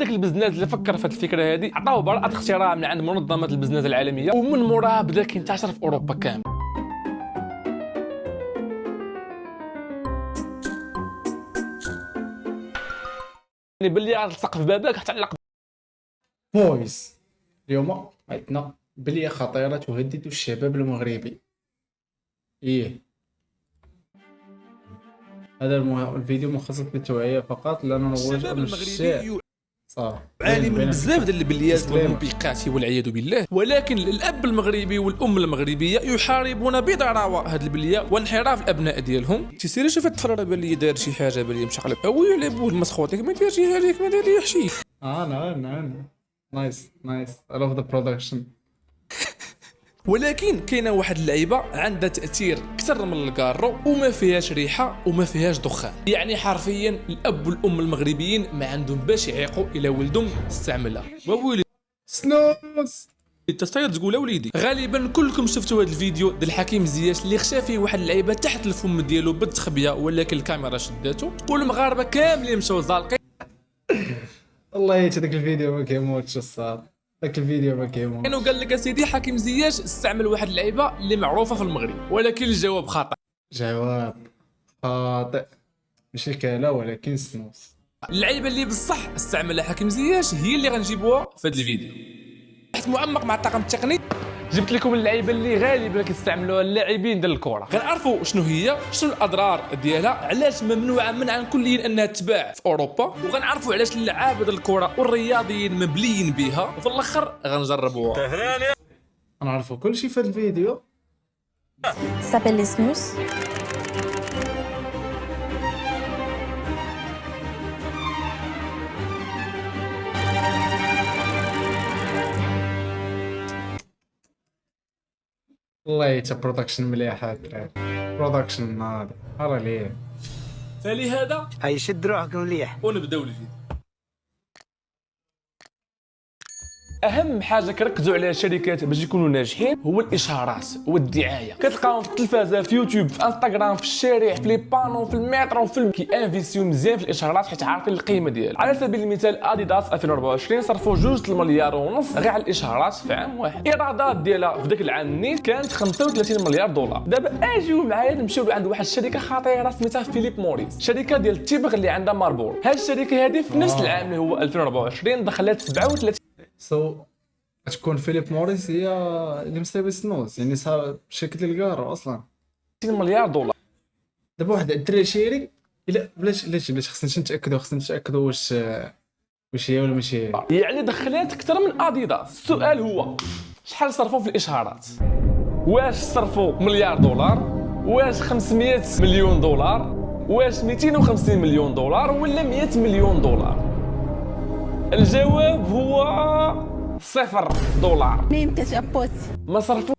هذاك البزنس اللي فكر في هذه الفكره هذه عطاوه براءه اختراع من عند منظمه البزنس العالميه، ومن موراها بدا كينتشر في اوروبا كامل. يعني باللي غتلصق في بابك حتعلق. بويز، اليوم عندنا بلية خطيرة تهدد الشباب المغربي. هذا الفيديو مخصص للتوعية فقط، لأنه نوجه الشباب أن المغربي صح عالي من بزاف ديال البليات والموبقات والعياذ بالله، ولكن الاب المغربي والام المغربيه يحاربون بضراوه هاد البليه وانحراف الابناء ديالهم. تيسير شوف هاد الطفل راه بان لي دار شي حاجه، بان لي مشقلب ويلي بوه المسخوط ما دير شي حاجه، ما دير لي حشيش. نعم نايس I love the production. ولكن كاينه واحد اللعيبه عندها تاثير اكثر من الكارو وما فيهاش ريحه وما فيهاش دخان، يعني حرفيا الاب والام المغربيين ما عندهم باش يعيقوا الى ولدهم استعملها. وويلي سنوس انت صاير تقول وليدي. غالبا كلكم شفتوا هذا الفيديو ديال حكيم زياش اللي خشى فيه واحد اللعيبه تحت الفم ديالو بالتخبيه، ولكن الكاميرا شداته والمغاربه كاملين مشاو زالقين. الله يهديك، هذاك الفيديو ما كيموتش الصاد، ذاك الفيديو ما كيموتش. كانوا قال لك اسيدي حكيم زياش استعمل واحد اللعيبه اللي معروفه في المغرب، ولكن الجواب خاطئ. جواب خاطئ، ماشي كالا ولكن سنوس. اللعيبه اللي بصح استعملها حكيم زياش هي اللي غنجيبوها في هذا الفيديو. بحث معمق مع الطاقم التقني جبت لكم اللعيبه اللي غالبا كيستعملوها اللاعبين ديال الكره، كنعرفوا شنو هي، شنو الاضرار ديالها، علاش ممنوعه منعا كليا انها تباع في اوروبا، وغنعرفوا علاش اللعابه ديال الكره والرياضيين مبليين بها، وفي الاخر غنجربوها. غنعرفوا كلشي في هذا الفيديو. Ça s'appelle les snus. والله يتا برودكشن مليح هاد الدراري، برودكشن ناضي راه ليه. فلهذا هاي شد روحك مليح. ونبداو الفيديو. اهم حاجه كركزوا عليها الشركات باش يكونوا ناجحين هو الاشهارات والدعايه. كتلقاهم في التلفازه، في يوتيوب، في انستغرام، في الشارع، في لي بانو، في المترو، كيانفيستيو مزيان في الاشهارات حيت عارفين القيمه ديالها. على سبيل المثال اديداس 2024 صرفوا 2 مليار ونص غير على الاشهارات في عام واحد. الايرادات ديالها في ذاك العام نيت كانت 35 مليار دولار. دابا اجيو معايا نمشيو عند واحد الشركه خطيره سميتها فيليب موريس، شركه ديال التبغ اللي عندها ماربور. هاد الشركه هذه في نفس العام اللي هو 2024 دخلت 37 غتكون فيليب موريس هي اللي مصايبه سنوس، يعني صار شركه الكارو اصلا مليار دولار. دابا واحد الدري شيري، الا بلاش خصنا نتاكدوا واش هي ولا ماشي هي. يعني دخلت اكثر من اديداس. السؤال هو شحال صرفوا في الاشهارات؟ واش صرفوا مليار دولار؟ واش 500 مليون دولار؟ واش 250 مليون دولار ولا 100 مليون دولار؟ الجواب هو $0. ميم تشابوت. ما صرفوا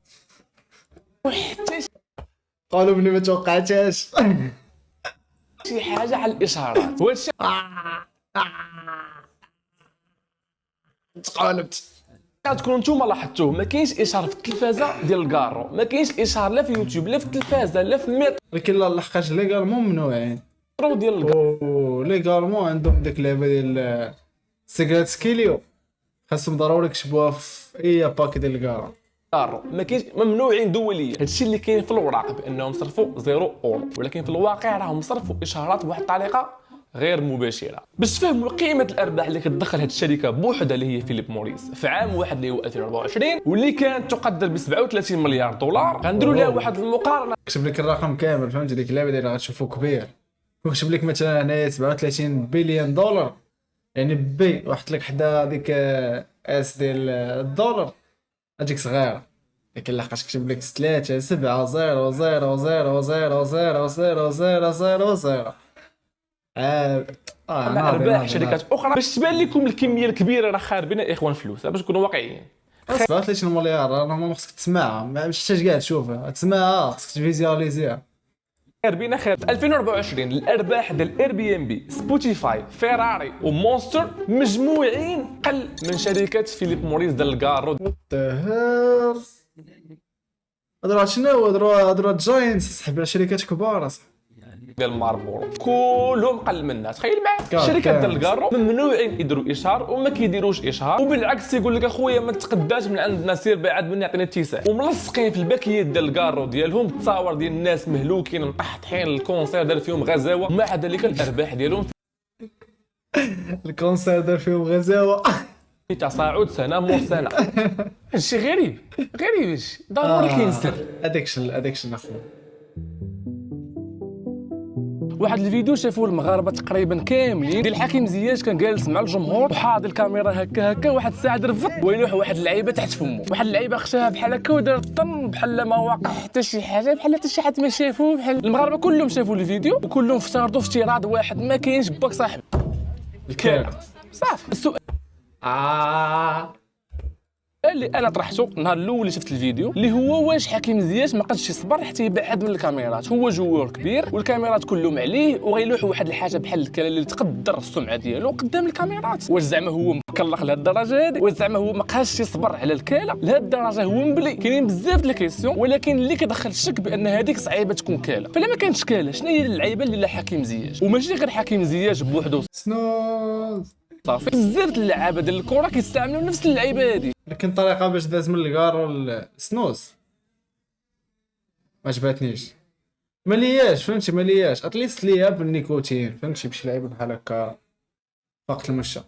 حتى قالوا بلي ما توقعتهاش. شي حاجه على الاشهارات. وهادشي تقالبت. غتكونوا نتوما لاحظتوه، ما كاينش اشهار في التلفازه ديال الكارو، ما كاينش اشهار لا في يوتيوب لا في التلفازه لا في المترو ولكن لا لحقاش ليغالمون ممنوعين. ديال الكارو. ليغالمون عندهم ديك اللعبه ديال سيكريت سكيليو، خاصهم ضروري يكتبوها في اي باك ديال الكارو. ما كاينش، ممنوعين دوليا. هادشي اللي كاين في الوراق بانهم صرفوا 0 اورو، ولكن في الواقع راهم صرفوا اشهارات بواحد الطريقه غير مباشره. باش تفهموا قيمه الارباح اللي كتدخل هاد الشركه بوحدها اللي هي فيليب موريس في عام واحد اللي هو 2024 واللي كانت تقدر ب 37 مليار دولار، غنديروا لها واحد المقارنه. كتب لك الرقم كامل، فهمتي ديك اللعبه ديال غتشوفو كبير، وكتب لك مثلا هنايا 37 بليون دولار، يعني بي واحد لك حدا ديك اس ديال الدولار هذيك صغيره، لكن لحقاش كتب لك 3 7 0 0 0 0 0 0 0 0 0 مع ارباح شركات اخرى. باش تبان لكم الكميه الكبيره راه خاربين اخوان فلوس، باش نكونوا واقعيين. 37 مليار راه ما خصك تسمعها، ما محتاج كاع تشوفها، تسمعها خصك تفيزياليزيها. خاربين خير. 2024 الارباح ديال اير بي ام بي، سبوتيفاي، فيراري ومونستر مجموعين قل من شركه فيليب موريس ديال الكارو. هادو راه شنو هادو جاينتس، صاحبي شركات كبار اصاحبي. ديال ماربورو كلهم قل منها. تخيل معايا شركات ديال الكارو ممنوعين يديروا اشهار وما كيديروش اشهار، وبالعكس تيقول لك اخويا ما تقداش من عندنا، سير بعد مني عطيني اتساع، وملصقين في الباكيات ديال الكارو ديالهم التصاور ديال الناس مهلوكين مطحطحين، الكونسير دار فيهم غزاوه، ومع ذلك الارباح ديالهم الكونسير دار فيهم غزاوه في تصاعد سنه مور سنه. هادشي غريب هادشي ضروري كاين سر. ادكشن اخويا. واحد الفيديو شافوه المغاربه تقريبا كاملين ديال حكيم زياش كان جالس مع الجمهور وحاضر الكاميرا هكا واحد الساعه رفض ويلوح واحد اللعيبه تحت فمه، واحد اللعيبه خشاها بحال هكا ودار طن بحال ما واقع حتى شي حاجه، بحال حتى شي حد ما شافوه، بحال المغاربه كلهم شافوا الفيديو وكلهم افترضوا افتراض واحد ما كاينش باك صاحبي الكلام. صافي السؤال اللي انا طرحته النهار الاول اللي شفت الفيديو اللي هو واش حكيم زياش ما قدش يصبر حتى يبعد من الكاميرات، هو جوار كبير والكاميرات كلهم عليه وغيلوح واحد الحاجه بحال الكلام اللي تقدر السمعه ديالو قدام الكاميرات، واش زعما هو مكلخ لهاد الدرجه هذه، واش زعما هو ما قاش يصبر على الكاله لهاد الدرجه، هو مبلي. كاينين بزاف د الكيسيون ولكن اللي كيدخل الشك بان هذيك صعيبه تكون كاله، فلا ما كانتش كاله شنو هي اللعيبه اللي لا حكيم زياش وماشي غير حكيم زياش بوحدو سنوز. صافي بزاف د اللعابه ديال الكره كيستعملوا نفس اللعيبه هذه، لكن الطريقه باش داز من الكارو للسنوز ما عجبتنيش، ملياش فهمتي، ملياش اتليست ليا بالنيكوتين فهمتي، بشي لعيبه بحال هكا فقط المشى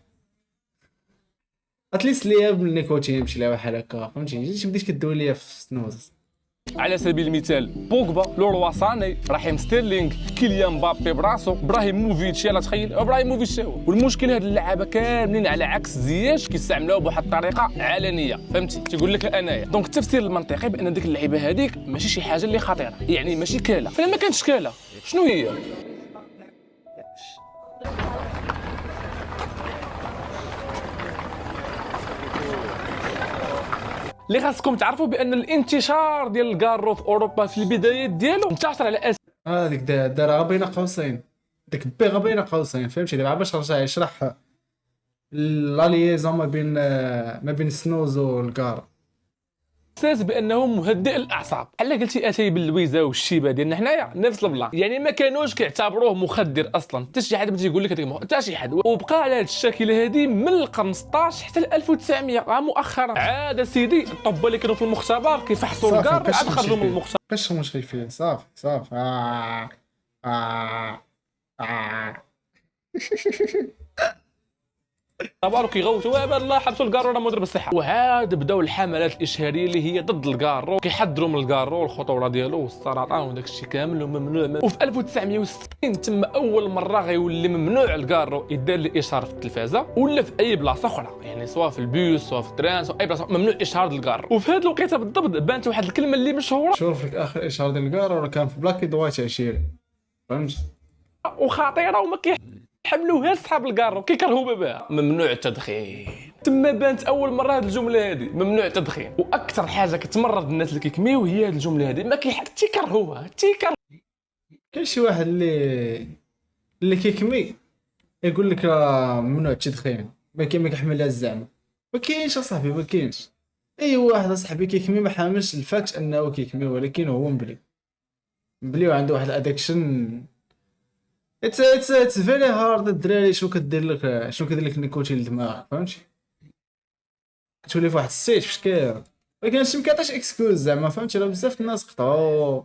اتليست ليا بالنيكوتين بشي لعيبه بحال هكا فهمتي، جيتي بديت كدوي ليا في سنوز. على سبيل المثال بوغبا، لوروا ساني، رحيم ستيرلينغ، كيليان مبابي براسو، ابراهيموفيتش، يلا تخيل ابراهيموفيتش هو. والمشكل هاد اللعابه كاملين على عكس زياش كيستعملوها بواحد الطريقه علنيه فهمتي، تيقول لك انايا. دونك التفسير المنطقي بان ديك اللعيبه هذيك ماشي شي حاجه اللي خطيره، يعني ماشي كاله، فلا ما كانتش كاله شنو هي؟ اللي خاصكم تعرفوا بان الانتشار ديال الكارو في اوروبا في البدايات ديالو انتشر على هذيك دارها بين قوسين، ديك بيغا بين قوسين فهمتي، دابا باش نرجع يشرح لا ليزون ما بين سنوز والكارو اساس بانه مهدئ الاعصاب، بحال قلتي اتاي باللويزه والشيبه ديالنا حنايا نفس البلان، يعني ما كانوش كيعتبروه مخدر اصلا، حتى شي حد ما تيقول لك هذيك حتى شي حد، وبقى على هذه الشاكله هذه من ال 15 حتى ل 1900 مؤخرا عاد سيدي الطب اللي كانوا في المختبر كيفحصوا الكار عاد خرجوا من المختبر باش مشكل فيه صافي تبارك كيغوتوا الله حبسوا الكارو راه مضر بالصحه، وعاد بداو الحملات الاشهاريه اللي هي ضد الكارو، كيحذروا من الكارو والخطوره ديالو والسرطان وداك الشيء كامل وممنوع. وفي 1960 تم اول مره غيولي ممنوع الكارو يدار الاشهار في التلفازه ولا في اي بلاصه اخرى، يعني سواء في البيوس سواء في التران سواء اي بلاصه ممنوع اشهار الكارو. وفي هذه الوقيته بالضبط بانت واحد الكلمه اللي مشهوره، شوف لك اخر اشهار ديال الكارو راه كان في بلاك اند وايت 20 فهمت، وخطيره وما حملوها صحاب الكارو كيكرهوا بها، ممنوع التدخين. تما بانت اول مره هذه الجمله هذه ممنوع التدخين، واكثر حاجه كتمرض الناس اللي كيكميو هي هذه الجمله هذه، ما تيكرهوها كاين شي واحد اللي كيكمي يقول لك راه ممنوع التدخين، ما كيحملها زعما، ما كاينش اصاحبي، ما كاينش اي واحد اصاحبي كيكمي ما حاملش الفاكت انه كيكمي، ولكن هو مبلي وعنده واحد الادكشن. اتس فيري هارد الدراري، شنو كدير لك النيكوتين لدماغك فهمتي، كتولي في واحد السيت فاش ولكن هادشي مكيعطيش اكسكوز زعما فهمتي، راه بزاف الناس قطعوا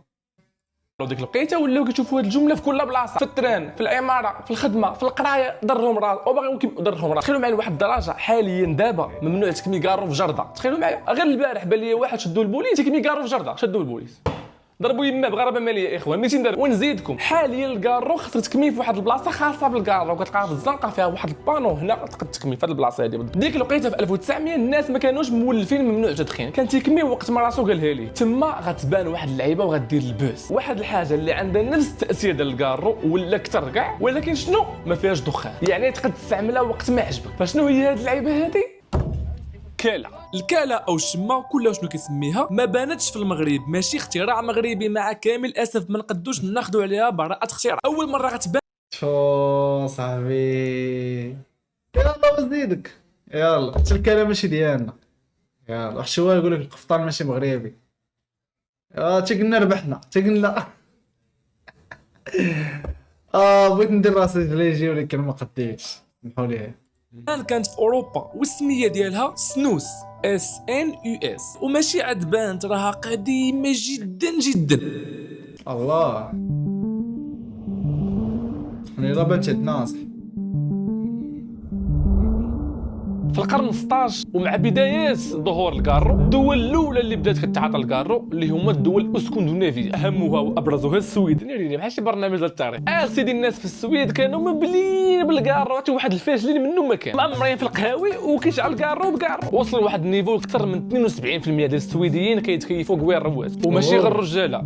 ديك الوقيته ولاو كيشوفوا هذه الجمله في كل بلاصه، في التران في العماره في الخدمه في القرايه ضرهم راس وباغيو ضرهم راس. تخيلوا معايا لواحد الدرجه حاليا دابا ممنوع تكمي كارو في جرده، تخيلوا معايا غير البارح بان لي واحد شدوا البوليس تكمي كارو في جرده، شدوا البوليس ضربوا يما بغرابه ماليه يا اخوان 200 درهم. ونزيدكم حاليا الكارو خاصك تكمي في واحد البلاصه خاصه بالكارو، كتلقاها في الزنقه فيها واحد البانو هنا تقدر تكمي في هذه البلاصه هذه. ديك الوقيته في 1900 الناس ما كانوش مولفين ممنوع التدخين، كان تيكمي وقت ما راسو قالها ليه، تما غتبان واحد اللعيبه وغدير البوس، واحد الحاجه اللي عندها نفس التاثير ديال الكارو ولا اكثر كاع، ولكن شنو ما فيهاش دخان، يعني تقدر تستعملها وقت ما عجبك. فشنو هي هذه اللعيبه هذه؟ الكاله او الشمه كلها شنو كيسميها، ما بانتش في المغرب، ماشي اختراع مغربي، مع كامل الاسف ما نقدوش ناخذوا عليها براءه اختراع. اول مره غتبان شو صاحبي، يلا وزيدك يلا حتى الكلام ماشي ديالنا، يلا واحد شويه يقول لك القفطان ماشي مغربي، تقلنا ربحنا تقلنا بغيت ندير راسي جليجي ولكن ما قديتش، سمحوا لي. الان كانت في اوروبا والسميه ديالها سنوس SNUS، وماشي عاد بانت راها قديمه جدا جدا. الله انا لا بانت عندنا صح. في القرن 16 ومع بدايات ظهور الكارو، الدول الاولى اللي بدات كتعاطى الكارو اللي هما الدول الاسكندنافيه، اهمها وابرزها السويد. بحال شي برنامج ديال التاريخ. سيدي الناس في السويد كانوا مبليين بالكارو، حتى واحد الفاشلين منه ما كان، معمرين في القهاوي وكيشعل الكارو بكارو. وصلوا لواحد النيفو اكثر من 72% ديال السويديين كيتكيفوا قوي الروات، وماشي غير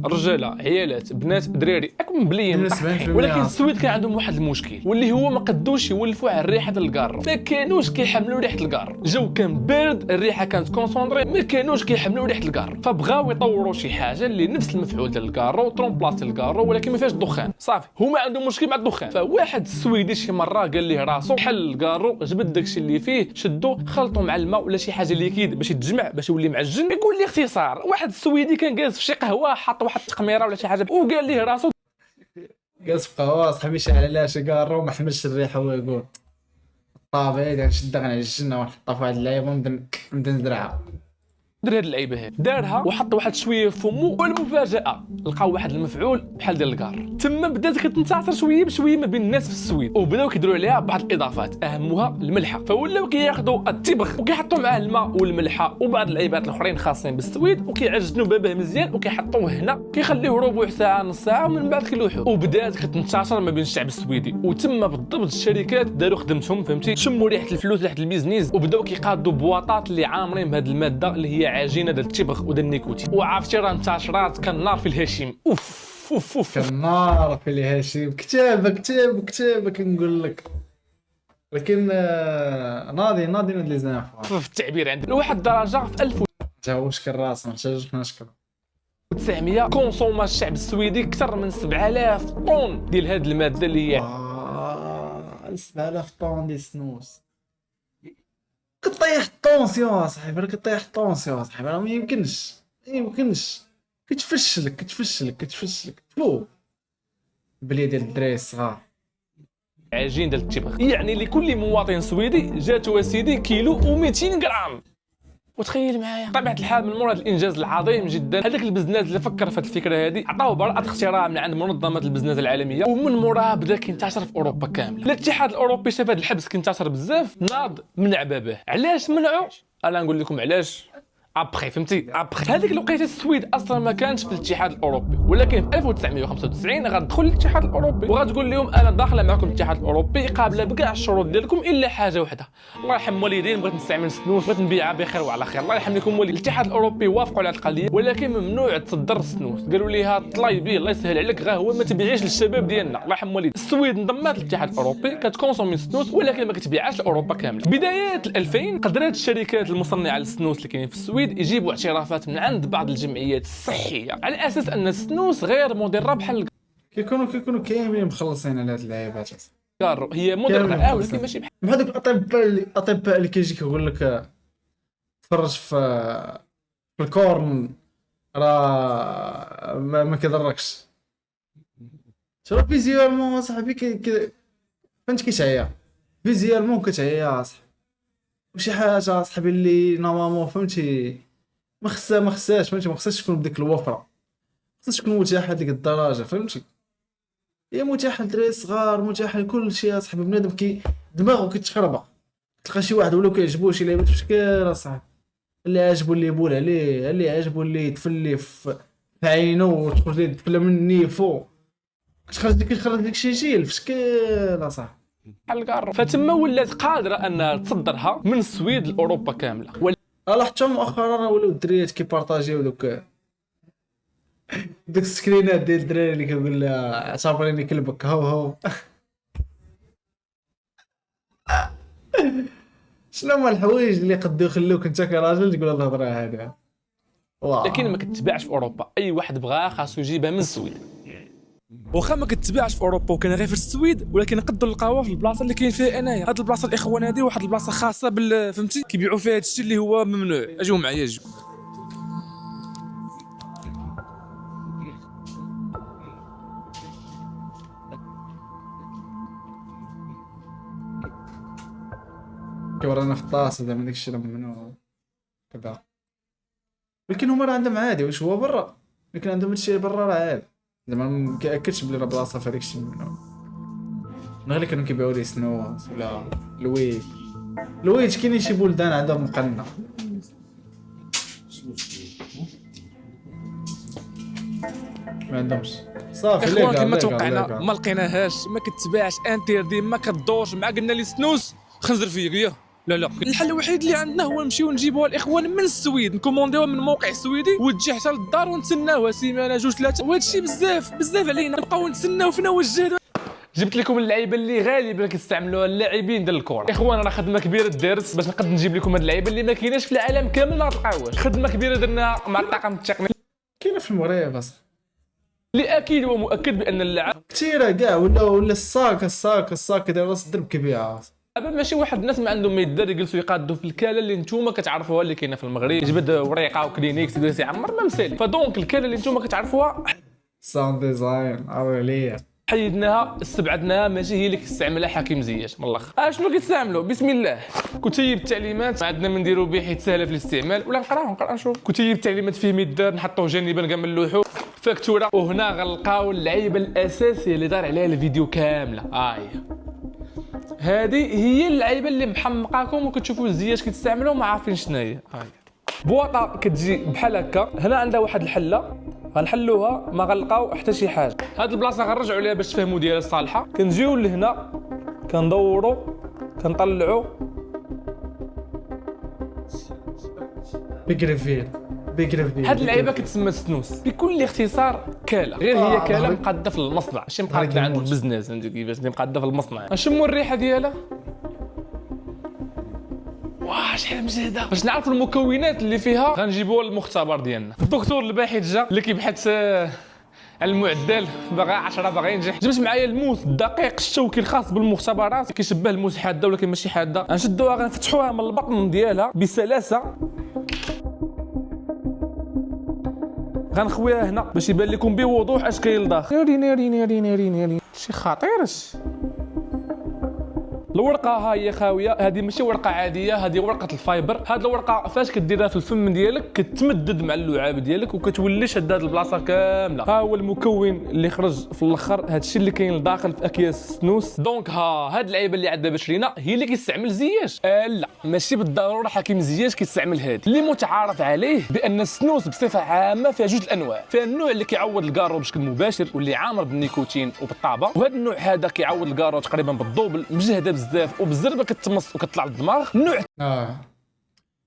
رجاله عيالات بنات دراري اكون مبليين. 72%. ولكن السويد كان عندهم واحد المشكل واللي هو ما قدوش يولفوا على الريحه ديال الكارو، ما كانوش كيحملوا ريحه الكارو. الجو كان بارد، الريحه كانت كونسونطري، ما كانوش كيحملوا ريحه الكارو، فبغاو يطوروا شي حاجه اللي نفس المفعول ديال الكارو، ترومبلاصي الكارو ولكن ما فيهاش الدخان. صافي هما عندهم مشكل مع الدخان. فواحد السويدي شي مره قال ليه راسو حل الكارو، جبد داكشي اللي فيه شدو خلطو مع الماء ولا شي حاجه ليكيد باش يتجمع باش يولي معجن. يقول لي اختصار، واحد السويدي كان جالس في شي قهوه حط واحد التقميره ولا شي حاجه وقال ليه راسو جالس في قهوه صاحبي شعل عليها شيكارو ما حملش الريحه، هو يقول طابي غنشدها غنعجنها ونحطها في واحد اللعيبه ونبدا نزرعها. دير هاد اللعيبه هادي، دارها وحط واحد شويه في فمو، والمفاجاه لقاو واحد المفعول بحال ديال الكار. تما بدات كتنتشر شويه بشويه ما بين الناس في السويد، وبداو كيديروا عليها بعض الاضافات اهمها الملحه. فولاو كياخذوا التبغ وكيحطوا معاه الماء والملحه وبعض اللعيبات الاخرين خاصين بالسويد، وكيعجنوا بابه مزيان وكيحطوه هنا، كيخليوه ربع ساعه نص ساعه ومن بعد كيلوحوه. وبدات كتنتشر ما بين الشعب السويدي، وتما بالضبط الشركات داروا خدمتهم فهمتي، شموا ريحه الفلوس ريحه البيزنيس، وبداو كيقادوا بواطات اللي عامرين بهذه الماده اللي هي عجينه ديال التبغ وديال النيكوتين. وعرفتي راه انتشرات كالنار في الهشيم. اوف كالنار في الهشيم. كتابك نقول لك. لكن ناضي هاد لي زانفو في التعبير عندنا لواحد الدرجه في تا هو شكر راسنا محتاجوش نشكر. 1900 كونسوما الشعب السويدي اكثر من 7000 طن ديال هذه الماده اللي هي 7000 طون ديال سنوس. كطيح الطونسيون صاحبي، راه كطيح الطونسيون صاحبي، راه ما يمكنش كتفشلك فو بلي ديال الدراري الصغار. عجين ديال التبغ. يعني لكل مواطن سويدي جاتو سيدي كيلو و200 غرام. وتخيل معايا طبيعه الحال من مورا هذا الانجاز العظيم جدا، هذاك البزنس اللي فكر في هذه الفكره هذه عطاوه براءه اختراع من عند منظمه البزنس العالميه، ومن موراها بدا كينتشر في اوروبا كامله. الاتحاد الاوروبي شاف هذا الحبس كينتشر بزاف، ناض منع باباه. علاش منعوا؟ انا نقول لكم علاش ابخي فهمتي. ابخي هذيك الوقيته السويد اصلا ما كانش في الاتحاد الاوروبي، ولكن في 1995 غتدخل الاتحاد الاوروبي وغتقول لهم انا داخله معكم الاتحاد الاوروبي قابله بكاع الشروط ديالكم الا حاجه وحده. الله يرحم والدين بغيت نستعمل سنوس بغيت نبيعها بخير وعلى خير، الله يرحم لكم والدين. الاتحاد الاوروبي وافقوا على القضيه ولكن ممنوع تصدر السنوس، قالوا ليها طلعي به الله يسهل عليك، غير هو ما تبيعيش للشباب ديالنا. الله يرحم والدين. السويد انضمت للاتحاد الاوروبي كتكونسومي السنوس ولكن ما كتبيعهاش لاوروبا كامله. بدايات 2000 قدرت الشركات المصنعه للسنوس اللي كاينين في السويد يجيبوا اعترافات من عند بعض الجمعيات الصحيه على اساس ان السنوس غير مضره بحال كيكونوا كاملين مخلصين على هاد اللعيبات. الكارو. هي مضره ولكن ماشي بحال دوك الاطباء اللي كيجي كيقول لك تفرج في الكورن راه ما كيضركش. شوف فيزيوالمون صاحبي فهمت كيتعيا فيزيوالمون كتعيا صاحبي، وشي حاجه صاحبي اللي نورمالمون فهمتي ما خصهاش فهمتي، ما خصهاش تكون بديك الوفره، خصها تكون متاحه ديك الدرجه فهمتي. هي متاحه للدراري الصغار، متاحه لكل شيء اصاحبي. بنادم دماغه كيتخربق، تلقى شي واحد ولا كيعجبوه شي لعيبه تفكير اصاحبي، اللي عجبو اللي يبول عليه، اللي عجبو اللي يتفلي في عينه وتخرج ليه الطفله من النيفو، كتخرج ديك شي الفشكال اصاحبي بحال الكارو. فتما ولات قادره انها تصدرها من السويد لاوروبا كامله. حتى مؤخرا راه ولاو الدريات كيبارطاجيو دوك السكرينات ديال الدراري اللي كيقول لها اعتبريني كلبك هو شنو هما الحوايج اللي قدو يخلوك انت كراجل تقول هاد الهضره هذه. لكن ما كتباعش في اوروبا، اي واحد بغاها خاصو يجيبها من السويد. واخا ما كتباعش في اوروبا وكان غير في السويد، ولكن نقدروا نلقاوها في البلاصه اللي كاين فيها انايا. هاد البلاصه الاخوان هذه واحد البلاصه خاصه فهمتي كيبيعوا فيها هادشي اللي هو ممنوع. اجيو معايا اجيو. كيورانا في الطاسه زعما داكشي راه ممنوع كذا. ولكن هما راه عندهم عادي واش هو برا، ولكن عندهم هادشي برا راه عادي زعما ما كياكدش بلي راه بلاصه في هاداكشي ممنوع. غير اللي كانوا كيبيعوا لي سنوس ولا الويج كاينين شي بلدان عندهم مقنع. ما عندهمش صافي. اخوان كما ليغال توقعنا ما لقيناهاش، ما كتباعش انتردي، ما كدورش مع قلنا لي سنوس خنزر فيك ياه. لا الحل الوحيد اللي عندنا هو نمشيو نجيبوها الاخوان من السويد، نكومونديوها من موقع سويدي وتجي حتى للدار ونتسناوها سيمانه جوج ثلاثه، وهذا الشيء بزاف علينا نبقاو نتسناو فينا وجه. جبت لكم اللعيبه اللي غالبا كيستعملوها اللاعبين ديال الكره. اخوان راه خدمه كبيره دارت باش نقدر نجيب لكم هاد اللعيبه اللي ما كايناش في العالم كامل، ما تلقاوهاش. خدمه كبيره درناها مع الطاقم التقني كاينه في المغرب اصلا، اللي اكيد ومؤكد بان اللاعب كثيره كاع. ولا الصاك داير راس الدرب كيبيعها. ماشي واحد الناس ما عندهم ما يدار يجلسوا يقادوا في الكاله اللي نتوما كتعرفوها اللي كاينه في المغرب، يجبد وريقه وكلينيكس يدير عمر ما مسالي. فدونك الكاله اللي نتوما كتعرفوها ساوند ديزاين عليا حيدناها استبعدناها، ماشي هي اللي كيستعملها حكيم زياش من الاخر. شنو كيستعملوا؟ بسم الله. كتيب التعليمات ما عندنا ما نديروا به حيت سهله في الاستعمال، ولا نقرا نشوف. كتيب التعليمات فيه ميدار نحطوه جانبا كاع من اللوحو، فاكتوره. وهنا غنلقاو اللعيبه الاساسيه اللي دار عليها الفيديو كامله. هذه هي اللعيبه اللي محمقاكم وكتشوفوا الزياش كيتستعملوا ما عارفين شنو هي. بواطه كتجي بحال هكا. هنا عندها واحد الحله غنحلوها ما غنلقاو حتى شي حاجه. هاد البلاصه غنرجعوا ليها باش تفهموا ديالها الصالحه. كنجيو لهنا كندوروا كنطلعوا بيج ريفيل. هاد اللعيبه كتسمى سنوس بكل اختصار كاله، غير هي كاله مقاده في المصنع، ماشي مقاده عند البزنس. فهمتي كيفاش مقاده في المصنع. نشموا الريحه ديالها. واه شحال مزيده. باش نعرفوا المكونات اللي فيها غنجيبوها للمختبر ديالنا. الدكتور الباحث جا اللي كيبحث على المعدل باغي 10 باغي ينجح. جبت معايا الموس الدقيق الشوكي الخاص بالمختبرات، كيشبه الموس حاده ولكن ماشي حاده. غنشدوها غنفتحوها من البطن ديالها بسلاسه، غنخويها هنا باش يبان لكم بوضوح اش كاين لداخل. ناري شي خطيرش. الورقه ها هي خاويه، هذه ماشي ورقه عاديه، هذه ورقه الفايبر. هذه الورقه فاش كديرها في الفم ديالك كتمدد مع اللعاب ديالك وكتولي شاد هذه البلاصه كامله. ها هو المكون اللي خرج في الاخر، هذا الشيء اللي كاين لداخل في اكياس السنوس. دونك هاد اللعيبه اللي عندها باش لينا هي اللي كيستعمل زياش. لا ماشي بالضروره حكيم زياش كيستعمل هذه. اللي متعارف عليه بان السنوس بصفه عامه فيها جوج الانواع. فيها النوع اللي كيعوض الكارو بشكل مباشر واللي عامر بالنيكوتين وبالطابه، وهذا النوع هذا كيعوض الكارو تقريبا بالدوبل، مجهده بزاف وبالزربه كتمص وكتطلع للدماغ. النوع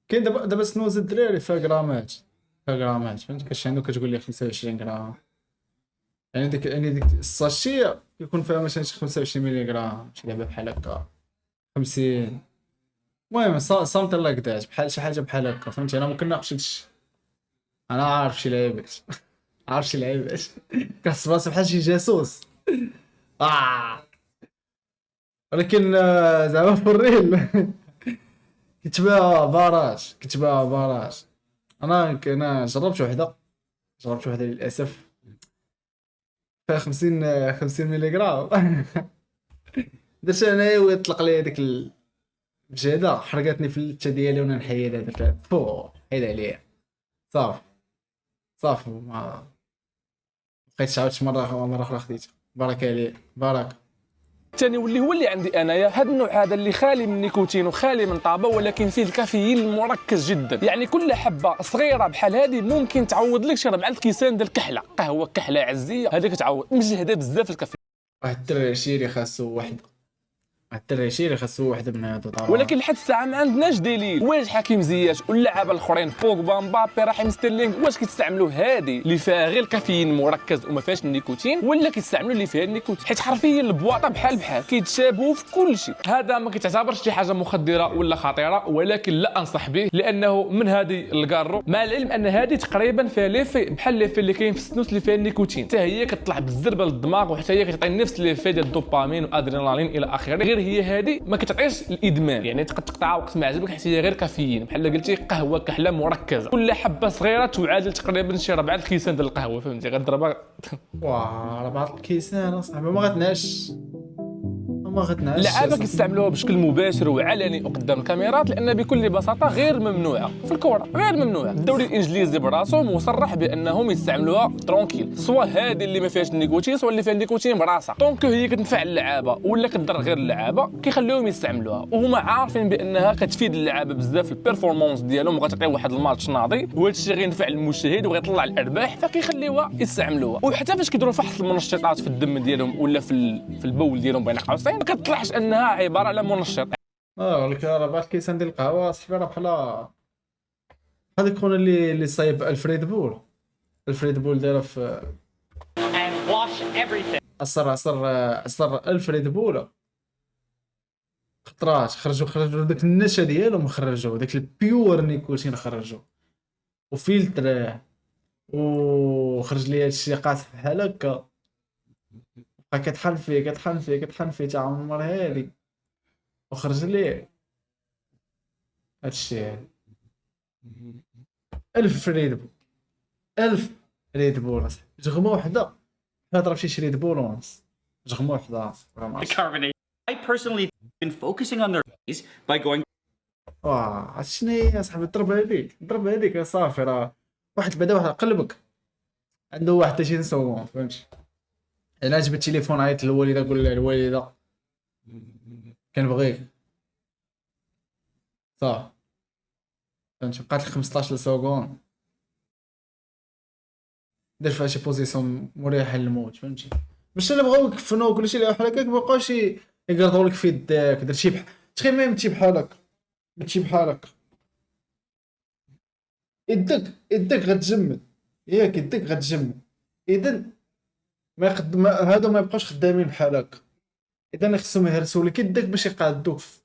كاين دابا سنوز الدراري فيها غرامات فهمت. كتشي عنده كتقول لي 25 غرام، يعني ديك الساشيه كيكون فيها مثلا 25 ملي غرام، شي لعبه بحال هكا 50. المهم صامت الله قداش بحال شي حاجه بحال هكا فهمتي. انا ما كناقشش، انا عارف شي لعيبات كنحس راسي بحال شي جاسوس. ولكن زعما في الريل كتباع باراج. انا جربت وحده للاسف فيها 50 ملي غرام. درت انايا ويطلق لي ديك البجاده، حرقتني في اللثه ديالي وانا نحيدها. درت حيد عليا صافي ما بقيتش عاودت مره اخرى خديتها. بارك عليك الثاني واللي هو اللي عندي انايا. هذا النوع هذا اللي خالي من النيكوتين وخالي من طابه، ولكن فيه الكافيين المركز جدا. يعني كل حبه صغيره بحال هذه ممكن تعوض لك شي 4 كيسان ديال الكحله، قهوه كحله عزيه، هذه كتعوض. مجهده بزاف الكافيين. واحد الدري شيري خاصو وحده من هادو طبعا. ولكن لحد الساعه ما عندناش دليل واش حكيم زياش واللاعب الاخرين بوغبا مبابي رحيم ستيرلينغ واش كيستعملوا هذه اللي فيها غير الكافيين مركز وما فيهاش النيكوتين، ولا كيستعملوا اللي فيها النيكوتين. حيت حرفيا البواطه بحال كيتشابهوا في كل شيء. هذا ما كيتعتبرش شي حاجه مخدره ولا خطيره، ولكن لا انصح به لانه من هذه الكارو، مع العلم ان هذه تقريبا فيها ليفي بحال ليفي اللي كاين في السنوس اللي فيها النيكوتين، حتى هي كتطلع بالزربه للدماغ، وحتى هي كتعطي نفس ليفي ديال الدوبامين وادرينالين الى اخره. غير هي هذه ما كتعطيش الادمان، يعني تقدر تقطعها وقت ما عجبك حيت هي غير كافيين بحال قلتي قهوه كحله مركزه. كل حبه صغيره تعادل تقريبا شي 4 كيسان ديال القهوه فهمتي. غنضربها 4 كيسان اصاحبي ما غتنعش ما غتنعش اللعابه كيستعملوها بشكل مباشر وعلني قدام الكاميرات، لان بكل بساطه غير ممنوعه في الكره، غير ممنوعه. الدوري الانجليزي براسو مصرح بانهم يستعملوها ترونكيل، سواء هذه اللي ما فيهاش النيكوتين سواء اللي فيها النيكوتين براسها. طونكو هي كتنفع اللعابه ولا كضر غير اللعابه كيخليوهم يستعملوها، وهما عارفين بانها كتفيد اللعابه بزاف في البيرفورمانس ديالهم، وغتعطي واحد الماتش ناضي، وهذا الشيء غينفع المشاهد وغيطلع الارباح، فكيخليوها يستعملوها. وحتى فاش كيديروا فحص المنشطات في الدم ديالهم ولا في البول ديالهم بين قوسين، ما كتطلعش انها عباره على منشط. ولكن راه بعد كيسان ديال القهوه صاحبي راه بحال هذاك خونا اللي صايب الفريد بول. الفريد بول دايره في and wash everything. عصر الفريد بول خطرات خرجوا داك النشا ديالهم، خرجوا داك البيور نيكوتين، خرجوا وفلتر وخرج لي هادشي قاصح بحال هكا، بقى كتحن فيه تا عمر هادي وخرج ليه هادشي. 1000 ريد بول، 1000 ريد بول اصاحبي، جغمه وحده هضرب شي ريد بول ونص، جغمه وحده The carbonate. I personally have been focusing on their face by going واه شنو هي اصاحبي؟ ضرب هذيك صافي. راه واحد بعدا واحد قلبك عنده 21 سكوند، فهمتي؟ الا جبت التليفون عيط للوالده قول لها الوالده كنبغيك صافي، فهمتي؟ بقات لك 15 سكوند دير فيها شي بوزيسيون مريحه للموت، فهمتي؟ باش الا بغاو يكفنوك ولا شي اللي بحال هكاك مابقاوش يقرضوا لك في يدك، دير شي تخيل ما يمشي بحالك، ماشي بحالك يدك غتجمد، ياك يدك غتجمد، اذا ما يقدم هادو ما يبقاوش خدامين بحالك، اذا خصهم يهرسوا لك يدك باش يقادوك في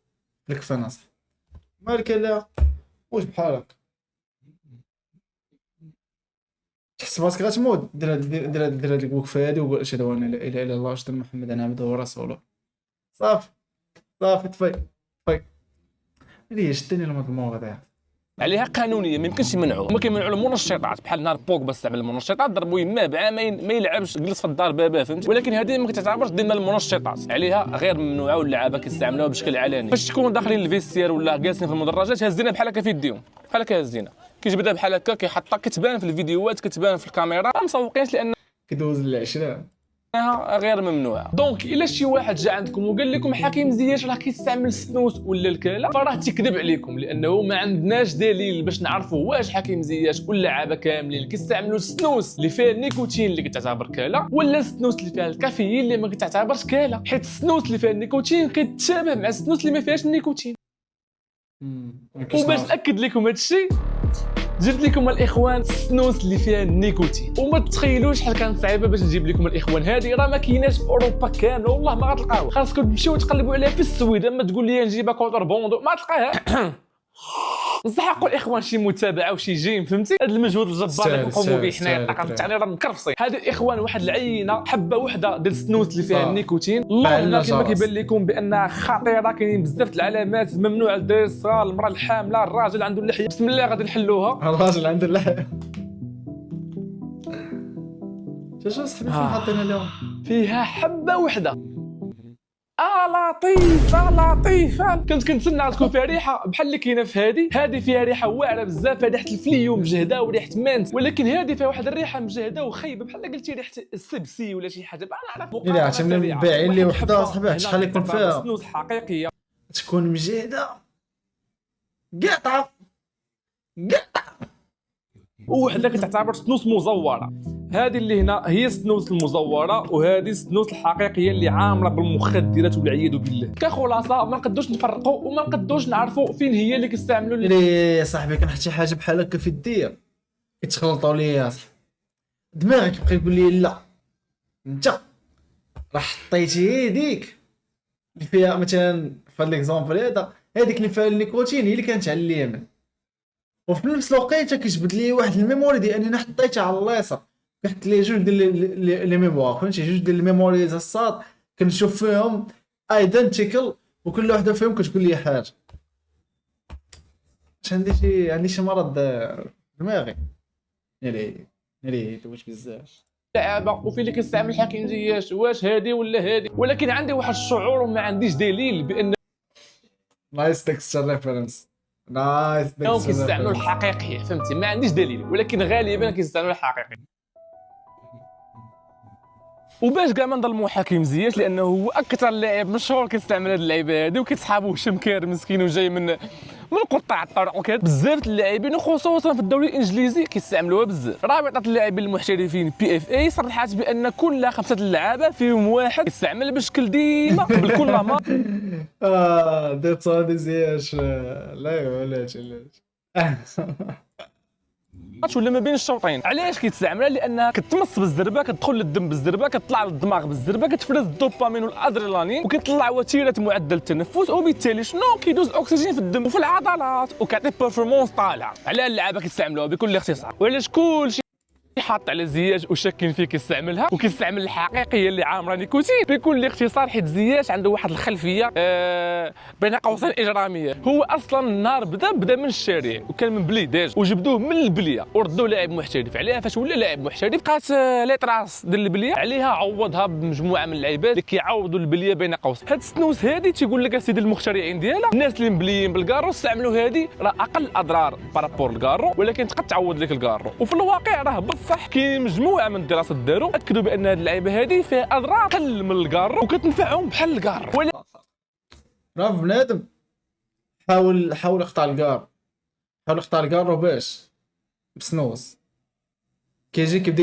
الكفن اصاحبي. مالك لا واش بحالك تحس براسك غتموت، دير هاد الوقفه هادي وقول اشهد ان لا اله الا الله واشهد ان محمدا عبده ورسوله، صافي طفي هذه شدني الموضوع هذا. عليها قانونيه ما يمكنش يمنعوه. هما كيمنعوا المنشطات، بحال نهار بوغبا استعمل المنشطات ضربوا يماه بعامين ما يلعبش، جلس في الدار باباه، فهمتي؟ ولكن هذه ما كتعتبرش ضمن المنشطات، عليها غير ممنوعه واللعابه كيستعملوها بشكل علني. فاش تكون داخلين الفيستير ولا جالسين في المدرجات هازينها بحال هكا في يديهم، بحال هكا هازينها، كيجبدها بحال هكا كيحطها، كتبان في الفيديوهات كتبان في الكاميرا، ما مسوقينش لان كدوز العشره غير ممنوعه. دونك الا شي واحد جا عندكم وقال لكم حكيم زياش راه كيستعمل السنوس ولا الكاله، فراه تيكذب عليكم، لانه ما عندناش دليل باش نعرفوا واش حكيم زياش واللعابه كاملين كيستعملوا السنوس اللي فيها النيكوتين اللي كتعتبر كاله، ولا السنوس اللي فيها الكافيين اللي ما كتعتبرش كاله، حيت السنوس اللي فيها النيكوتين كيتشابه مع السنوس اللي ما فيهاش النيكوتين. وباش ناكد لكم هذا الشيء جبت لكم الاخوان السنوس اللي فيها النيكوتين، وما تتخيلوش شحال كانت صعيبه باش نجيب لكم الاخوان هذه، راه ما كايناش في اوروبا كامله، والله ما غتلقاوها، خاصكم تمشيو تقلبوا عليها في السويد، اما تقول لي نجيبها كونتر بوندو ما تلقاها. نصحقوا الاخوان شي متابعه وشي جيم، فهمتي؟ هذا المجهود الجبار اللي كنقوموا به حنايا الطاقم تاعنا راه مكرفصين. هذا الاخوان واحد العينه حبه وحده ديال السنوس اللي فيها النيكوتين، الله كما كيبان لكم بانها خطيره، كاينين بزاف د العلامات، ممنوع للدراري الصغار، المراه الحامله، الراجل عنده اللحيه، بسم الله غادي نحلوها. الراجل عنده اللحيه شو صاحبي فين حاطينها اليوم؟ فيها حبه وحده. لطيفه كنت كنتسنى تكون فيها ريحه بحال اللي كاينه في هذه فيها ريحه واعره بزاف، ريحه الفليو مجهده وريحه مانت، ولكن هذه فيها واحد الريحه مجهده وخايبه بحال قلتي ريحه السبسي ولا شي حاجه. انا نعرف الا عرفتي من بايعين لي وحده صاحبي شحال يكون فيها سنوس حقيقيه تكون مجهده قاطعه وحده كتعتبر سنوس مزوره. هذه اللي هنا هي السنوس المزوره، وهذه السنوس الحقيقيه اللي عامله بالمخدرات والعياذ بالله. كخلاصه ما نقدوش نفرقوا وما نقدوش نعرفوا فين هي اللي كيستعملوا يا صاحبي كنحط شي حاجه بحال هكا في الدير كتخلطوا لي يا صاحبي، دماغك يبقى يقول لي لا انت راه حطيتي هذيك اللي فيها مثلا في ليكزامبل هذا، هذيك اللي فيها النيكوتين هي اللي كانت على اليمين، وفي نفس الوقت كيجبد لي واحد الميموري ديال اني حطيتها على اليسار، كنحط لي جوج ديال لي ميموار، فهمتي؟ جوج ديال الميموريز الصاد كنشوف فيهم ايدنتيكال، وكل وحده فيهم كتقول لي حاجه. عندي شي مرض دماغي ناري دويت بزاف. لعابه وفي اللي كيستعمل حكيم زياش، واش هادي ولا هادي، ولكن عندي واحد الشعور وما عنديش دليل بان نايس تكستشر ريفرنس، نايس انهم تكستشر كيستعملوا ريفرنس. الحقيقي، فهمتي؟ ما عنديش دليل، ولكن غالبا كيستعملوا الحقيقي. وباش كاع ما نظلموا حكيم زياش لانه هو اكثر لاعب مشهور كيستعمل هاد اللعيبه هادي، وكيصحابو هشام كارم مسكين وجاي من قطاع الطرق وكذا. بزاف اللاعبين وخصوصا في الدوري الانجليزي كيستعملوها بزاف. رابطه اللاعبين المحترفين PFA صرحت بان كل 5 لعابه فيهم واحد يستعمل بشكل ديما بالكل نهار ديت صادي زياش، لا علاش ولا ما بين الشوطين. علاش كيتستعملها؟ لانها كتمص بالزربه، كتدخل للدم بالزربه، كتطلع للدماغ بالزربه، كتفرز الدوبامين والادرينالين، وكيطلع وتيره معدل التنفس، وبالتالي شنو كيدوز الاكسجين في الدم وفي العضلات، وكيعطي بيرفورمانس طالعه. على اللعابه كيستعملوها بكل اختصار. وعلاش كلشي حاط على زياش وشاكين فيه كيستعملها وكيستعمل الحقيقيه اللي عامره نيكوتين بكل اختصار، حيت زياش عنده واحد الخلفيه بين قوسين اجراميه. هو اصلا النهار بدا من الشارع وكان من بليداج، وجبدوه من البليه وردوه لاعب محترف. عليها فاش ولا لاعب محترف بقات لي طراس ديال البليه عليها، عوضها بمجموعه من اللعيبات اللي كيعوضوا البليه بين قوسين. هاد السنوس هادي تيقول لك اسيدي المخترعين ديالها، الناس اللي مبليين بالكارو استعملوا هادي، راه اقل اضرار بارابور الكارو، ولكن تقد تعوض لك الكارو. وفي الواقع راه صح كاين مجموعه من الدراسات داروا اكدوا بان هذه اللعيبه هذه فيها اضرار اقل من الكارو وكتنفعهم بحال الكارو. راه بنادم حاول يقطع الكار، حاول يقطع الكارو باش بسنوس، كيجي كيبدا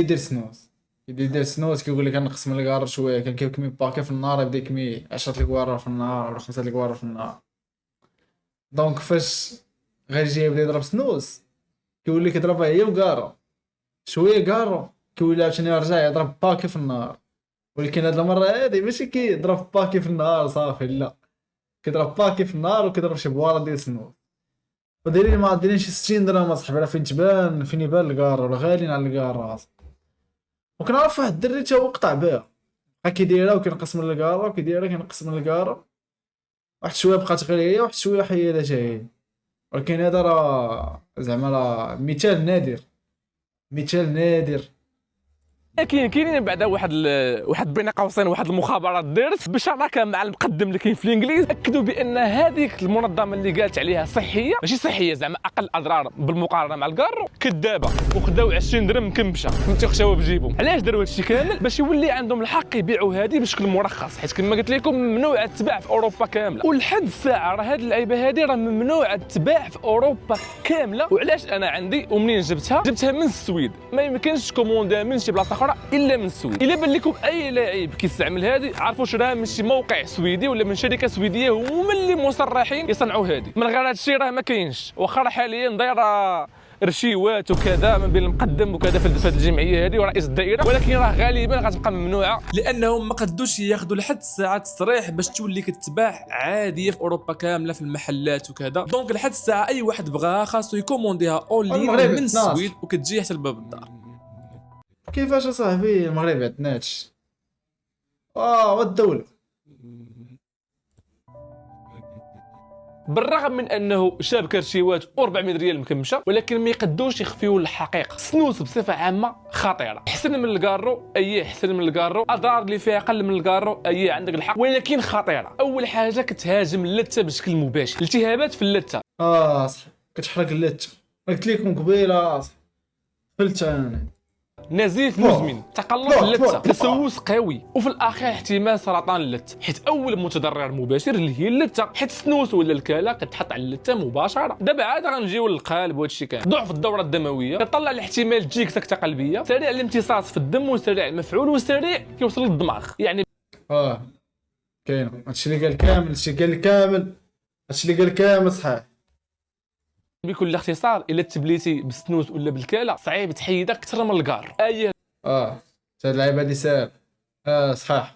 يدير سنوس، كيقول لك نقص من الكارو شويه، كان كيكمي باكي في النهار يبدا يكمي 10 الكوارع في النهار ولا 5 الكوارع في النهار. دونك فاش غيجي يبدا يضرب سنوس كيولي كيضربها هي وكارو شويه كارو، كيولي عاوتاني يرجع يضرب باكي في النهار. ولكن هاد المره هادي ماشي كيضرب باكي في النهار صافي، لا كيضرب باكي في النهار وكيضرب شي بواره ديال سنوس، ودايرين ما دايرين شي 60 درهم اصاحبي. راه فين يبان الكارو، راه غاليين على الكارو. وكنعرف واحد الدري تا هو قطع بها، بقى كيديرها وكينقص من الكارو، كيديرها كينقص من الكارو، واحد شويه بقات غير هي، واحد شويه حيدها حتى هي. ولكن هذا راه زعما راه مثال نادر. كاينين بعدا واحد بين قوسين واحد المخابرات دارت بشراكه مع المقدم اللي كاين في الانجليز، اكدوا بان هذيك المنظمه اللي قالت عليها صحيه، ماشي صحيه زعما اقل اضرار بالمقارنه مع الكارو، كذابه، وخداو 20 درهم مكمشه، فهمتي، خشاوها بجيبهم. علاش داروا هادشي كامل؟ باش يولي عندهم الحق يبيعوا هذه بشكل مرخص، حيت كما قلت لكم ممنوع تباع في اوروبا كامله، ولحد الساعه راه هاد اللعيبه هذه راه ممنوع تباع في اوروبا كامله. وعلاش انا عندي ومنين جبتها من السويد، ما يمكنش تكومونديها من شي بلاصه اخرى الا من السويد. الا بان لكم اي لاعب كيستعمل هذه عرفوا شراها من شي موقع سويدي ولا من شركه سويديه هما اللي مصرحين يصنعوا هذه. من غير هذا الشيء راه ما كاينش. واخا حاليا دايره رشيوات وكذا من بين المقدم وكذا في هذه الجمعيه هذه ورئيس الدائره، ولكن راه غالبا غتبقى ممنوعه لانهم ما قدوش ياخذوا لحد الساعه تصريح باش تولي كتباع عاديه في اوروبا كامله في المحلات وكذا. دونك لحد الساعه اي واحد بغاها خاصو يكومونديها اونلاين من السويد وكتجي حتى لباب الدار. كيفاش اصاحبي المغرب عندناش والدوله بالرغم من انه شابكه رشيوات و400 ريال مكمشه، ولكن ما يقدوش يخفيو الحقيقه. سنوس بصفه عامه خطيره، احسن من الكارو اي احسن من الكارو، اضرار اللي فيها اقل من الكارو اي عندك الحق، ولكن خطيره. اول حاجه كتهاجم اللثه بشكل مباشر، التهابات في اللثه صح كتحرق اللثه، قلت لكم قبيله قلت انا نزيف مزمن، تقلص اللثه، تسوس قوي، وفي الاخير احتمال سرطان اللثه، حيت اول متضرر مباشر اللي هي اللثه، حيت السنوس ولا الكلى كتحط على اللثه مباشره. دابا عاد غنجيو للقلب وهذا الشيء كامل، ضعف الدوره الدمويه، كطلع الاحتمال تجيك سكته قلبيه، سريع الامتصاص في الدم وسريع المفعول وسريع كيوصل للدماغ. يعني كاين هادشي اللي قال كامل صحيح. بكل اختصار الا تبليتي بالسنوس ولا بالكلى صعيب تحيدها اكثر من الكار. هاد اللعيبه هادي ساهل صحيح.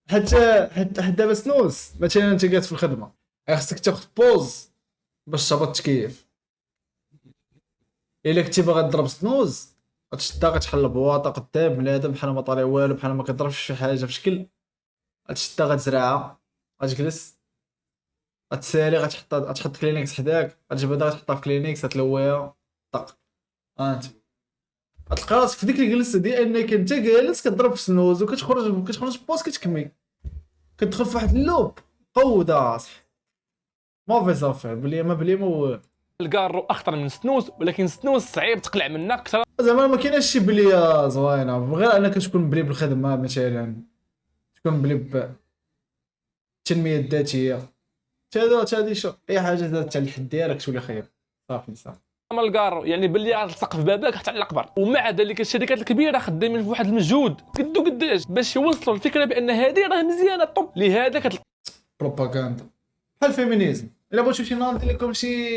حتى دابا سنوس مثلا انت قاعد في الخدمه خاصك تاخذ بوز باش تهبط التكييف. الا كنتي باغي تضرب سنوز غتشدها غتحل البواطه قدام بنادم بحال ما طالع والو، بحال ما كضربش شي حاجه في شكل، غتشدها غتزرعها غتجلس غتسالي، غتحط كلينكس حداك، غتجبدها غتحطها في كلينكس غتلويها طق انت تلقى راسك في ديك الجلسه ديال انك انت جالس كضرب في سنوز وكتخرج بوس كتكمي كتدخل في واحد اللوب قوده صح موفي زافير بلي ما الكارو اخطر من سنوس، ولكن سنوس صعيب تقلع منها اكثر. زعما ما كايناش شي بليه زوينه غير انك تكون بلي بالخدمه مثلا تكون بلي بالتنميه الذاتيه هادي شو اي حاجه زادت تاع الحد ديالك تولي خير صافي صافي. اما الكارو يعني باللي غتلصق في بابك حتى على القبر. ومع ذلك الشركات الكبيره خدامين في واحد المجهود قداش باش يوصلوا الفكره بان هذه راه مزيانه طب. لهذا بروباغندا بحال الفيمينيزم. الا بغيتو شي نهار ندير لكم شي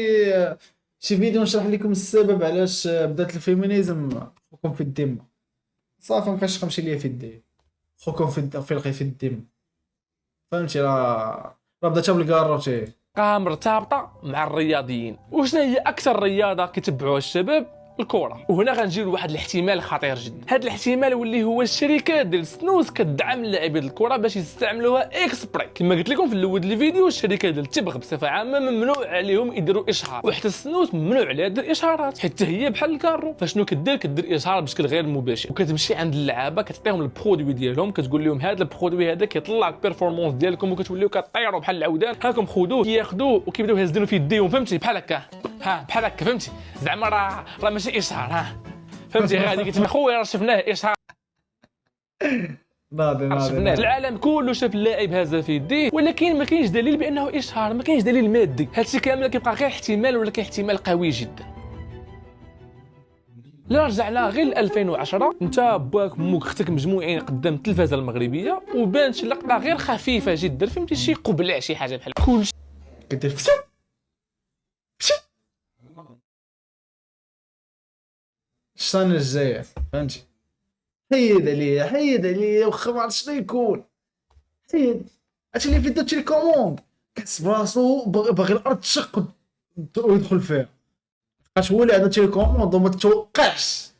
فيديو نشرح لكم السبب علاش بدات الفيمينيزم. خوكم في الدم صافي مابقاش تمشي ليا في الدين خوكم في الغي في الدم فهمتي راه بدات بالكاروتي مرتبطه مع الرياضيين. وشنو هي اكثر رياضه كيتبعوها الشباب؟ الكره. وهنا غنجيو لواحد الاحتمال خطير جدا. هذا الاحتمال واللي هو الشركات ديال سنوس كتدعم لاعبين الكره باش يستعملوها اكسبري. كما قلت لكم في الاول ديال الفيديو الشركات ديال التبغ بصفه عامه ممنوع عليهم يديروا اشهار، وحتى السنوس ممنوع عليها دير اشهارات حتى هي بحال الكارو. فشنو كدير اشهار بشكل غير مباشر وكتمشي عند اللعابه كتعطيهم البرودوي ديالهم كتقول لهم هذا البرودوي هذا كيطلع البيرفورمانس ديالكم وكتوليو كطيروا بحال العودان. هاكم خذوه كياخذوه وكيبداو يهزدوا في يديهم فهمتي بحال هكا بحال هكا فهمتي زعما راه ماشي اشهار فهمتي غادي كتب خويا راه شفناه اشهار شفناه. العالم كله شاف اللاعب هذا في يديه ولكن ما كاينش دليل بانه اشهار، ما كاينش دليل مادي. هادشي كامل كيبقى غير احتمال ولكن احتمال قوي جدا. لا رجعنا غير ل 2010 انت باك موك اختك مجموعين قدام التلفازه المغربيه وبانت شي لقطه غير خفيفه جدا فهمتي شي قبلع شي حاجه بحال كلشي كدير السنه الجايه فهمتي حيد عليا واخا ما عرفت شنو يكون حيد هادشي اللي في الكوموند كتحس براسو باغي الارض تشق ويدخل فيها بقاش هو اللي عنده تيليكوموند وما تتوقعش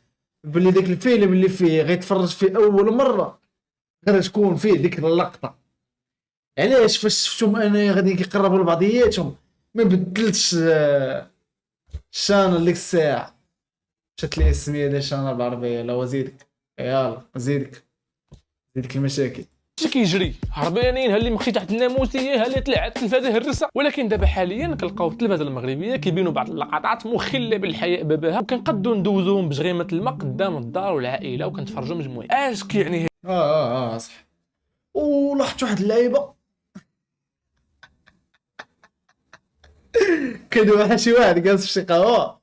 بلي داك الفيلم اللي فيه غيتفرج فيه اول مره غير تكون فيه ديك اللقطه. علاش فاش شفتهم انا غادي كيقربوا لبعضياتهم ما بدلتش الشانل ديك الساعه مشات لي السميه ديال الشانل بالعربيه لا وزيدك يلا زيدك المشاكل اش كيجري هربانين. ها اللي مشي تحت الناموسيه ها اللي طلعت التلفازه هرسه. ولكن دابا حاليا كنلقاو في التلفازه المغربيه كيبينوا بعض اللقطات مخله بالحياء باباها وكنقدوا ندوزوهم بشغيمه الماء قدام الدار والعائله وكنتفرجوا مجموعين. اش كيعني صح. ولاحظت واحد اللعيبه كان شي واحد جالس في شي قهوه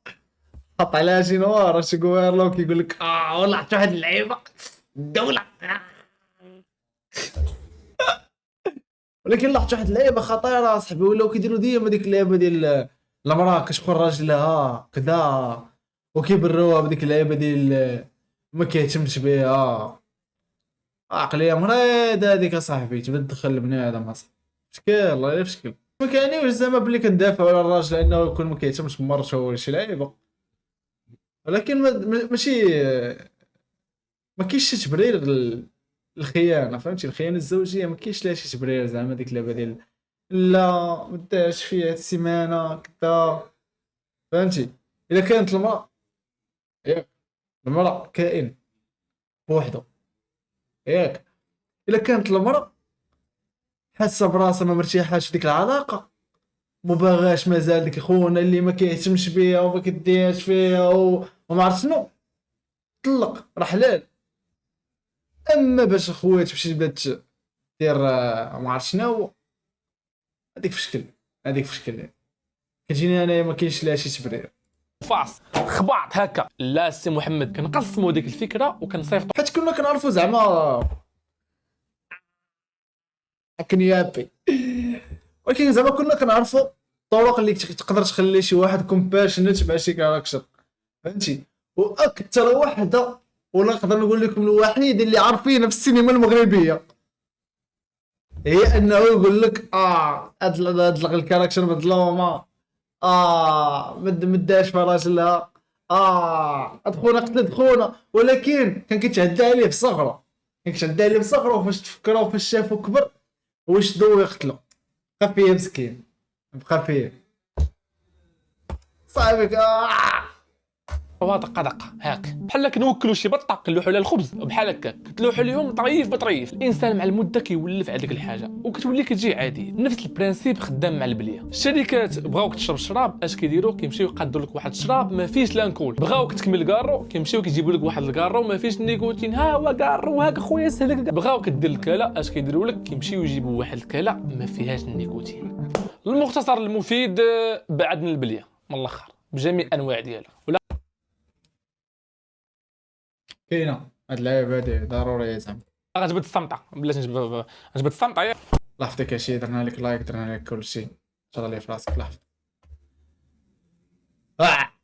حط عليها شي نوار شي كويرلو كيقول لك لاحظت واحد اللعيبه الدوله ولكن لاحظت واحد اللعيبه خطيره اصاحبي ولاو كيديروا ديما ديك اللعيبه ديال المراه كتكون راجلها كذا وكيبروها بديك اللعيبه ديال ما كيهتمش بها عقليه مريضه هذيك اصاحبي تبدا تدخل البني ادم اصاحبي مشكل الله يلا مشكل. ما كاينينش زعما بلي كندافعوا على الراجل انه يكون ما كيهتمش بمرته ولا شي لعيبه ولكن ماشي ما كاينش شي تبرير الخيانه فهمتي. الخيانه الزوجيه ما كاينش لها شي تبرير زعما ديك اللعبه ديال لا ما داش فيها السيمانه كذا فهمتي. الا كانت المراه كائن بوحده ياك الا كانت المراه حاسه براسها ما مرتاحاش في ديك العلاقه مباغاش مازال ديك خونا اللي ما كيهتمش بيها وما كيديهاش فيها وما عرفت شنو طلق راه حلال. اما باش اخويا تمشي تبدا دير ما عرفت شنو هذيك في شكل كتجيني انايا ما كاينش لها شي تبرير فاس خباط هكا. لا سي محمد كنقسموا ديك الفكره وكنصيفطوا حيت كنا كنعرفوا زعما كنيابي ولكن زعما كنا كنعرفوا الطرق اللي تقدر تخلي شي واحد كومباشنت مع شي كاركتر فهمتي. واكثر وحده ولا نقدر نقول لكم الوحيد اللي عارفينه في السينما المغربيه هي انه يقول لك هاد الكاركتر مظلومه مداش في راجلها ادخونا قتلت خونا ولكن كان كيتعدى عليه في صغره وفاش تفكروا فاش شافو كبر واش دو يقتلو بقى فيه مسكين بقى فيه صاحبك وها دقه دقه هاك بحال كنوكلوا شي بطه كنلوحوا لها الخبز بحال هكاك كتلوحوا لهم طريف بطريف. الانسان مع المده كيولف على ديك الحاجه وكتولي كتجي عادي. نفس البرانسيب خدام مع البليه. الشركات بغاوك تشرب شراب اش كيديروا كيمشيو يقادوا لك واحد الشراب ما فيش لانكول. بغاوك تكمل كارو كيمشيو كيجيبوا لك واحد الكارو ما فيش النيكوتين. ها هو كارو هاك خويا سهل. بغاوك دير الكاله اش كيديروا لك كيمشيو يجيبوا واحد الكاله ما فيهاش النيكوتين. المختصر المفيد بعد من البليه من الاخر بجميع انواع ديالها. ولا كاينه هاد اللعيبه هادي ضروريه زعما. غتبت الصمطه بلاش نجبد الصمطه يا لاحظتك هادشي درنا لك لايك درنا لك كلشي شغل لي في راسك لاحظت